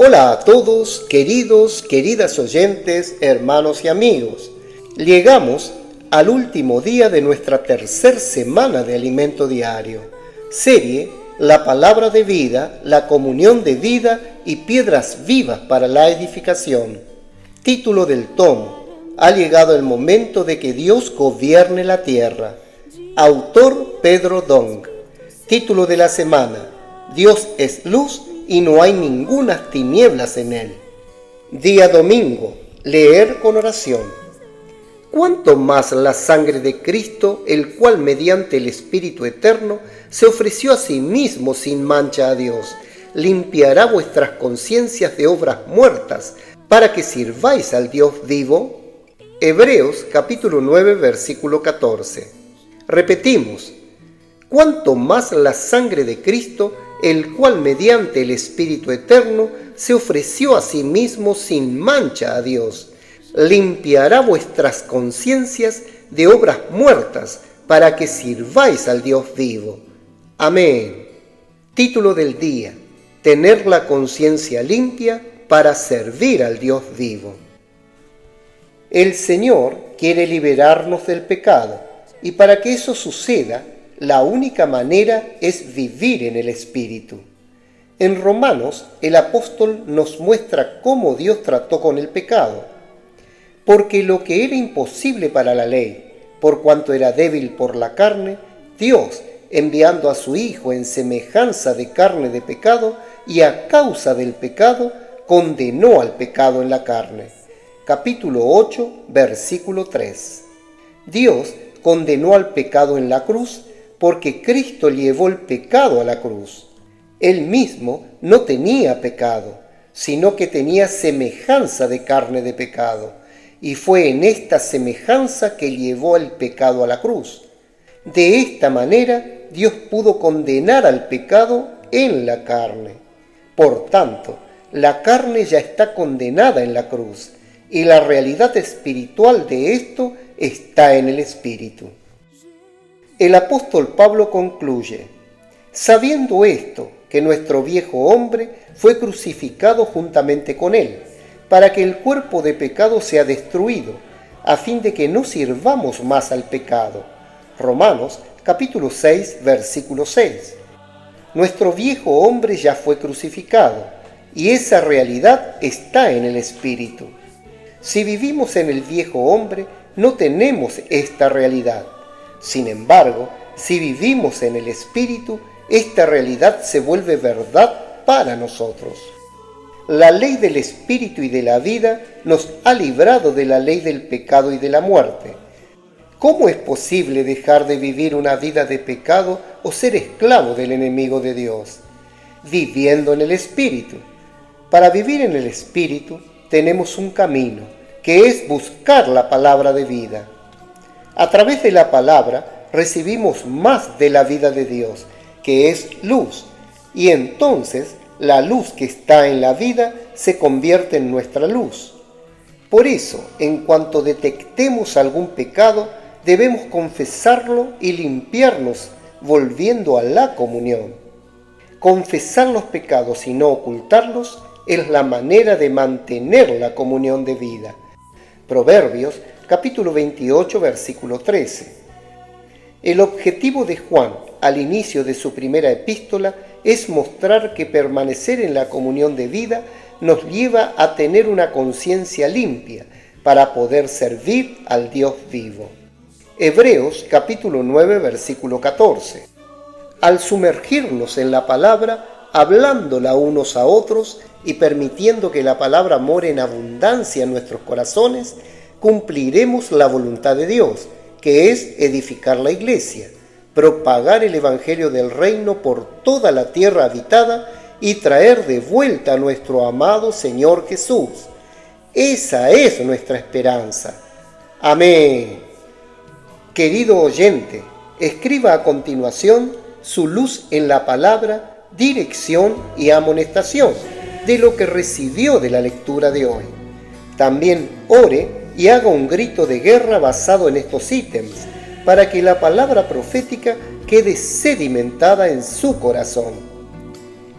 Hola a todos, queridas oyentes, hermanos y amigos. Llegamos al último día de nuestra tercera semana de alimento diario. Serie La palabra de vida, la comunión de vida y piedras vivas para la edificación. Título del tomo: Ha llegado el momento de que Dios gobierne la tierra. Autor Pedro Dong. Título de la semana: Dios es luz y no hay ninguna tinieblas en él. Día domingo. Leer con oración. ¿Cuánto más la sangre de Cristo, el cual mediante el Espíritu Eterno se ofreció a sí mismo sin mancha a Dios, limpiará vuestras conciencias de obras muertas para que sirváis al Dios vivo? Hebreos capítulo 9 versículo 14. Repetimos: cuánto más la sangre de Cristo, el cual mediante el Espíritu Eterno se ofreció a sí mismo sin mancha a Dios, limpiará vuestras conciencias de obras muertas para que sirváis al Dios vivo. Amén. Título del día: Tener la conciencia limpia para servir al Dios vivo. El Señor quiere liberarnos del pecado, y para que eso suceda, la única manera es vivir en el Espíritu. En Romanos, el apóstol nos muestra cómo Dios trató con el pecado. Porque lo que era imposible para la ley, por cuanto era débil por la carne, Dios, enviando a su Hijo en semejanza de carne de pecado, y a causa del pecado, condenó al pecado en la carne. Capítulo 8, versículo 3. Dios condenó al pecado en la cruz, porque Cristo llevó el pecado a la cruz. Él mismo no tenía pecado, sino que tenía semejanza de carne de pecado, y fue en esta semejanza que llevó el pecado a la cruz. De esta manera, Dios pudo condenar al pecado en la carne. Por tanto, la carne ya está condenada en la cruz, y la realidad espiritual de esto está en el Espíritu. El apóstol Pablo concluye: sabiendo esto, que nuestro viejo hombre fue crucificado juntamente con él, para que el cuerpo de pecado sea destruido, a fin de que no sirvamos más al pecado. Romanos capítulo 6, versículo 6. Nuestro viejo hombre ya fue crucificado, y esa realidad está en el Espíritu. Si vivimos en el viejo hombre, no tenemos esta realidad. Sin embargo, si vivimos en el Espíritu, esta realidad se vuelve verdad para nosotros. La ley del Espíritu y de la vida nos ha librado de la ley del pecado y de la muerte. ¿Cómo es posible dejar de vivir una vida de pecado o ser esclavo del enemigo de Dios? Viviendo en el Espíritu. Para vivir en el Espíritu tenemos un camino, que es buscar la palabra de vida. A través de la palabra recibimos más de la vida de Dios, que es luz, y entonces la luz que está en la vida se convierte en nuestra luz. Por eso, en cuanto detectemos algún pecado, debemos confesarlo y limpiarnos, volviendo a la comunión. Confesar los pecados y no ocultarlos es la manera de mantener la comunión de vida. Proverbios capítulo 28, versículo 13. El objetivo de Juan, al inicio de su primera epístola, es mostrar que permanecer en la comunión de vida nos lleva a tener una conciencia limpia para poder servir al Dios vivo. Hebreos capítulo 9, versículo 14. Al sumergirnos en la palabra, hablándola unos a otros y permitiendo que la palabra more en abundancia en nuestros corazones, cumpliremos la voluntad de Dios, que es edificar la iglesia, propagar el evangelio del reino por toda la tierra habitada y traer de vuelta a nuestro amado Señor Jesús. Esa es nuestra esperanza. Amén. Querido oyente, escriba a continuación su luz en la palabra, dirección y amonestación de lo que recibió de la lectura de hoy. También ore y haga un grito de guerra basado en estos ítems, para que la palabra profética quede sedimentada en su corazón.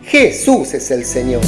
Jesús es el Señor.